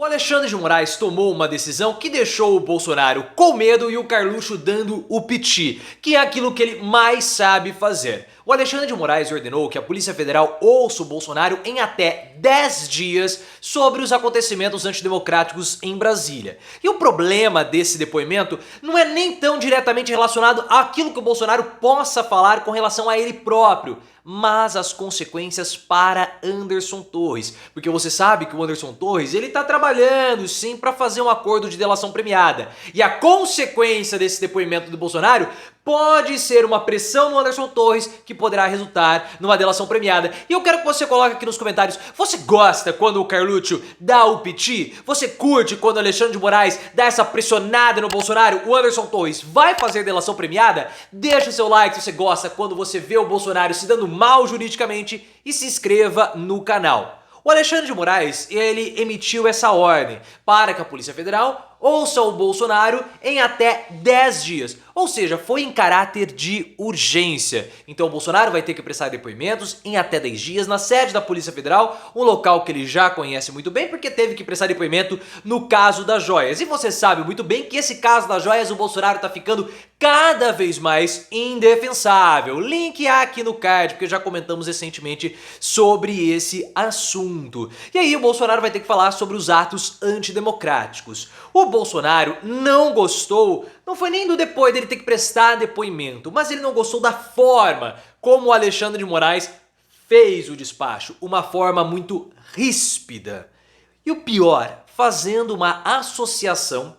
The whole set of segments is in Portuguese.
O Alexandre de Moraes tomou uma decisão que deixou o Bolsonaro com medo e o Carluxo dando o piti, que é aquilo que ele mais sabe fazer. O Alexandre de Moraes ordenou que a Polícia Federal ouça o Bolsonaro em até 10 dias sobre os acontecimentos antidemocráticos em Brasília. E o problema desse depoimento não é nem tão diretamente relacionado àquilo que o Bolsonaro possa falar com relação a ele próprio, mas as consequências para Anderson Torres. Porque você sabe que o Anderson Torres, ele tá trabalhando sim para fazer um acordo de delação premiada. E a consequência desse depoimento do Bolsonaro pode ser uma pressão no Anderson Torres que poderá resultar numa delação premiada. E eu quero que você coloque aqui nos comentários, você gosta quando o Carluxo dá o piti? Você curte quando o Alexandre de Moraes dá essa pressionada no Bolsonaro? O Anderson Torres vai fazer delação premiada? Deixa o seu like se você gosta quando você vê o Bolsonaro se dando mal juridicamente e se inscreva no canal. O Alexandre de Moraes, ele emitiu essa ordem para que a Polícia Federal ouça o Bolsonaro em até 10 dias. Ou seja, foi em caráter de urgência. Então o Bolsonaro vai ter que prestar depoimentos em até 10 dias na sede da Polícia Federal, um local que ele já conhece muito bem porque teve que prestar depoimento no caso das joias. E você sabe muito bem que esse caso das joias o Bolsonaro tá ficando cada vez mais indefensável. Link aqui no card, porque já comentamos recentemente sobre esse assunto. E aí o Bolsonaro vai ter que falar sobre os atos antidemocráticos. O Bolsonaro não gostou, não foi nem do depois dele ter que prestar depoimento, mas ele não gostou da forma como o Alexandre de Moraes fez o despacho, uma forma muito ríspida. E o pior, fazendo uma associação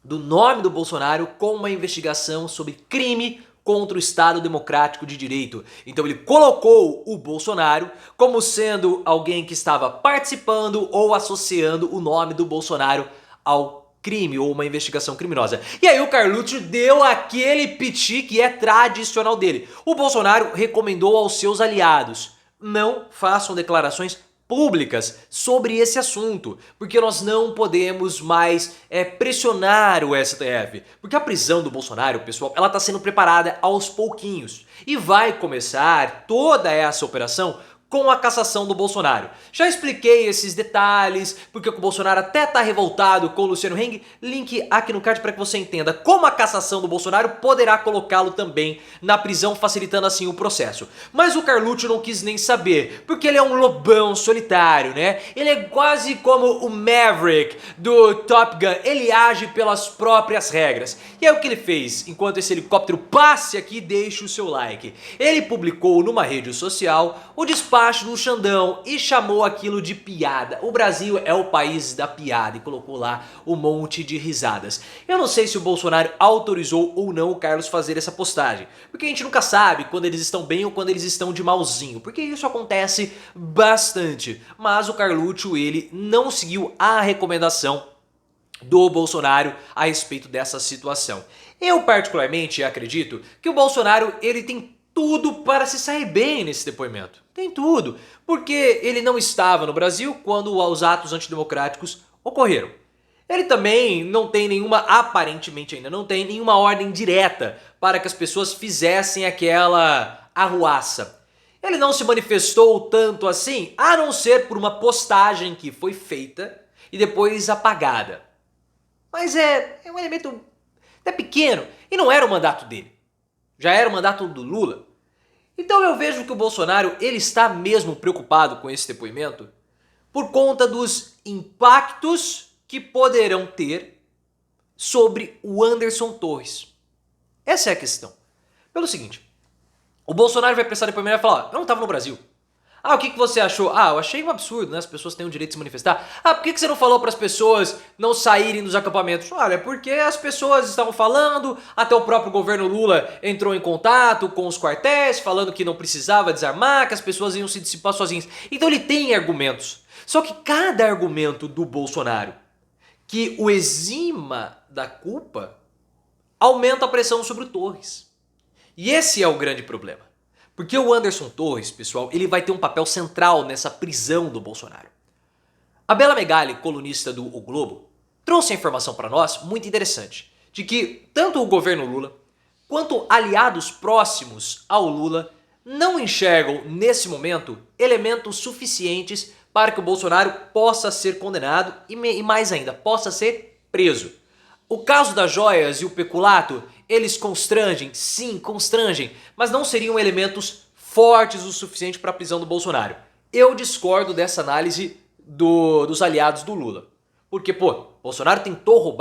do nome do Bolsonaro com uma investigação sobre crime contra o Estado Democrático de Direito. Então ele colocou o Bolsonaro como sendo alguém que estava participando ou associando o nome do Bolsonaro ao crime ou uma investigação criminosa. E aí o Carluxo deu aquele piti que é tradicional dele. O Bolsonaro recomendou aos seus aliados: não façam declarações públicas sobre esse assunto, porque nós não podemos mais pressionar o STF, porque a prisão do Bolsonaro, pessoal, ela está sendo preparada aos pouquinhos e vai começar toda essa operação com a cassação do Bolsonaro. Já expliquei esses detalhes, porque o Bolsonaro até tá revoltado com o Luciano Heng, link aqui no card para que você entenda como a cassação do Bolsonaro poderá colocá-lo também na prisão, facilitando assim o processo. Mas o Carluxo não quis nem saber, porque ele é um lobão solitário, né? Ele é quase como o Maverick do Top Gun, ele age pelas próprias regras. E é o que ele fez, enquanto esse helicóptero passe aqui, deixe o seu like. Ele publicou numa rede social o despacho do Xandão e chamou aquilo de piada. O Brasil é o país da piada e colocou lá um monte de risadas. Eu não sei se o Bolsonaro autorizou ou não o Carlos fazer essa postagem, porque a gente nunca sabe quando eles estão bem ou quando eles estão de malzinho, porque isso acontece bastante. Mas o Carluxo, ele não seguiu a recomendação do Bolsonaro a respeito dessa situação. Eu particularmente acredito que o Bolsonaro, ele tem tudo para se sair bem nesse depoimento. Tem tudo, porque ele não estava no Brasil quando os atos antidemocráticos ocorreram. Ele também não tem nenhuma, aparentemente ainda não tem nenhuma ordem direta para que as pessoas fizessem aquela arruaça. Ele não se manifestou tanto assim, a não ser por uma postagem que foi feita e depois apagada. Mas é um elemento até pequeno e não era o mandato dele. Já era o mandato do Lula. Então eu vejo que o Bolsonaro, ele está mesmo preocupado com esse depoimento por conta dos impactos que poderão ter sobre o Anderson Torres. Essa é a questão. Pelo seguinte, o Bolsonaro vai prestar depoimento e vai falar: eu não estava no Brasil. Ah, o que você achou? Ah, eu achei um absurdo, né? As pessoas têm o direito de se manifestar. Ah, por que você não falou para as pessoas não saírem dos acampamentos? Olha, porque as pessoas estavam falando, até o próprio governo Lula entrou em contato com os quartéis, falando que não precisava desarmar, que as pessoas iam se dissipar sozinhas. Então ele tem argumentos. Só que cada argumento do Bolsonaro que o exima da culpa aumenta a pressão sobre o Torres. E esse é o grande problema. Porque o Anderson Torres, pessoal, ele vai ter um papel central nessa prisão do Bolsonaro. A Bela Megali, colunista do O Globo, trouxe a informação para nós muito interessante, de que tanto o governo Lula quanto aliados próximos ao Lula não enxergam nesse momento elementos suficientes para que o Bolsonaro possa ser condenado e mais ainda, possa ser preso. O caso das joias e o peculato, eles constrangem, sim, constrangem, mas não seriam elementos fortes o suficiente para a prisão do Bolsonaro. Eu discordo dessa análise dos aliados do Lula. Porque, Bolsonaro tentou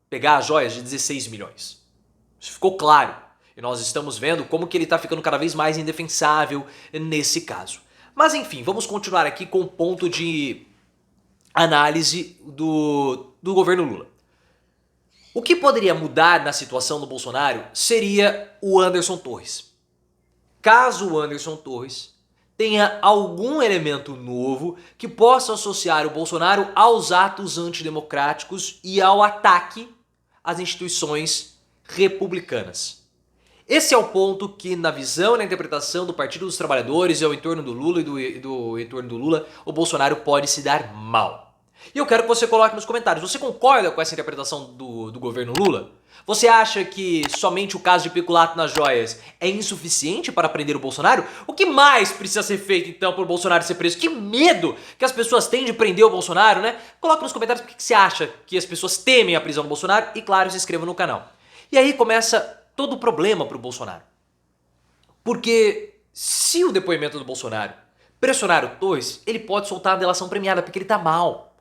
pegar as joias de 16 milhões. Isso ficou claro. E nós estamos vendo como que ele está ficando cada vez mais indefensável nesse caso. Mas enfim, vamos continuar aqui com o ponto de análise do governo Lula. O que poderia mudar na situação do Bolsonaro seria o Anderson Torres. Caso o Anderson Torres tenha algum elemento novo que possa associar o Bolsonaro aos atos antidemocráticos e ao ataque às instituições republicanas. Esse é o ponto que, na visão e na interpretação do Partido dos Trabalhadores e ao entorno do Lula e do entorno do Lula, o Bolsonaro pode se dar mal. E eu quero que você coloque nos comentários, você concorda com essa interpretação do governo Lula? Você acha que somente o caso de peculato nas joias é insuficiente para prender o Bolsonaro? O que mais precisa ser feito então para o Bolsonaro ser preso? Que medo que as pessoas têm de prender o Bolsonaro, né? Coloque nos comentários por que você acha que as pessoas temem a prisão do Bolsonaro e, claro, se inscreva no canal. E aí começa todo o problema para o Bolsonaro. Porque se o depoimento do Bolsonaro pressionar o Torres, ele pode soltar a delação premiada porque ele tá mal.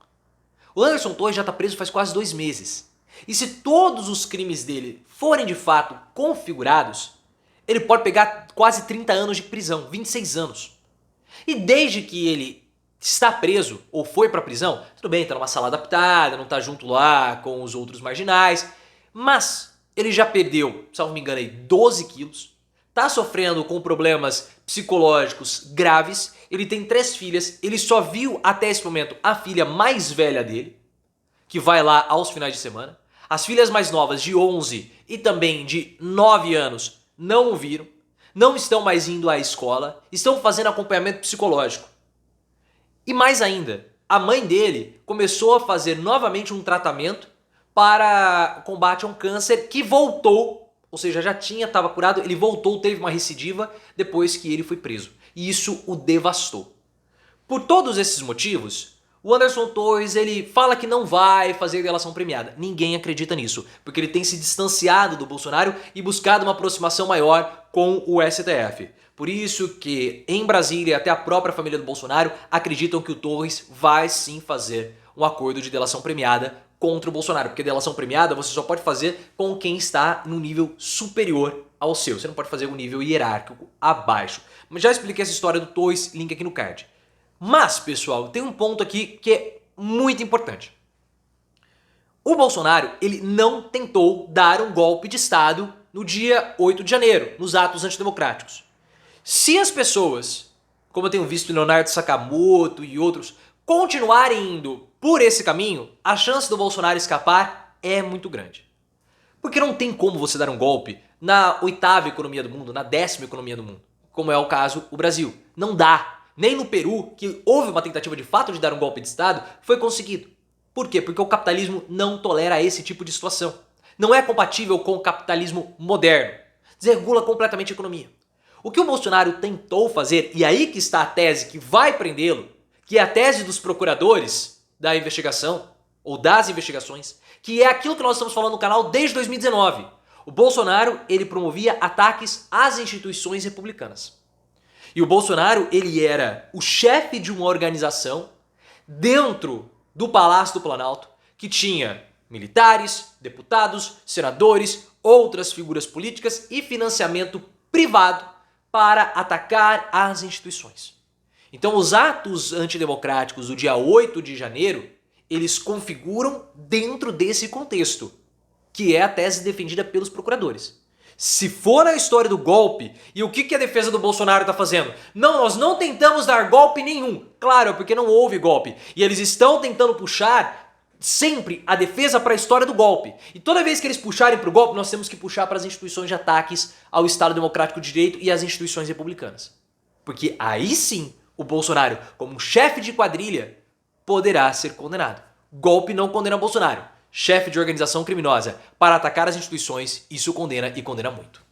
O Anderson Torres já está preso faz quase 2 meses. E se todos os crimes dele forem de fato configurados, ele pode pegar quase 30 anos de prisão, 26 anos. E desde que ele está preso ou foi para prisão, tudo bem, está numa sala adaptada, não está junto lá com os outros marginais, mas ele já perdeu, se não me engano, 12 quilos, está sofrendo com problemas psicológicos graves, ele tem 3 filhas, ele só viu até esse momento a filha mais velha dele, que vai lá aos finais de semana. As filhas mais novas de 11 e também de 9 anos não o viram, não estão mais indo à escola, estão fazendo acompanhamento psicológico. E mais ainda, a mãe dele começou a fazer novamente um tratamento para combate a um câncer que voltou, ou seja, já estava curado, ele voltou, teve uma recidiva depois que ele foi preso. E isso o devastou. Por todos esses motivos, o Anderson Torres, ele fala que não vai fazer delação premiada. Ninguém acredita nisso, porque ele tem se distanciado do Bolsonaro e buscado uma aproximação maior com o STF. Por isso que em Brasília, até a própria família do Bolsonaro acreditam que o Torres vai sim fazer um acordo de delação premiada contra o Bolsonaro, porque delação premiada você só pode fazer com quem está no nível superior ao seu. Você não pode fazer um nível hierárquico abaixo. Mas já expliquei essa história do Torres, link aqui no card. Mas, pessoal, tem um ponto aqui que é muito importante. O Bolsonaro, ele não tentou dar um golpe de Estado no dia 8 de janeiro, nos atos antidemocráticos. Se as pessoas, como eu tenho visto Leonardo Sakamoto e outros, continuarem indo por esse caminho, a chance do Bolsonaro escapar é muito grande. Porque não tem como você dar um golpe na 8ª economia do mundo, na 10ª economia do mundo, como é o caso do Brasil. Não dá. Nem no Peru, que houve uma tentativa de fato de dar um golpe de Estado, foi conseguido. Por quê? Porque o capitalismo não tolera esse tipo de situação. Não é compatível com o capitalismo moderno. Desregula completamente a economia. O que o Bolsonaro tentou fazer, e aí que está a tese que vai prendê-lo, que é a tese dos procuradores da investigação, ou das investigações, que é aquilo que nós estamos falando no canal desde 2019. O Bolsonaro, ele promovia ataques às instituições republicanas. E o Bolsonaro, ele era o chefe de uma organização dentro do Palácio do Planalto que tinha militares, deputados, senadores, outras figuras políticas e financiamento privado para atacar as instituições. Então os atos antidemocráticos do dia 8 de janeiro, eles configuram dentro desse contexto, que é a tese defendida pelos procuradores. Se for a história do golpe, e o que a defesa do Bolsonaro está fazendo? Não, nós não tentamos dar golpe nenhum. Claro, porque não houve golpe. E eles estão tentando puxar sempre a defesa para a história do golpe. E toda vez que eles puxarem para o golpe, nós temos que puxar para as instituições de ataques ao Estado Democrático de Direito e às instituições republicanas. Porque aí sim, o Bolsonaro, como chefe de quadrilha, poderá ser condenado. Golpe não condena Bolsonaro. Chefe de organização criminosa para atacar as instituições, isso condena e condena muito.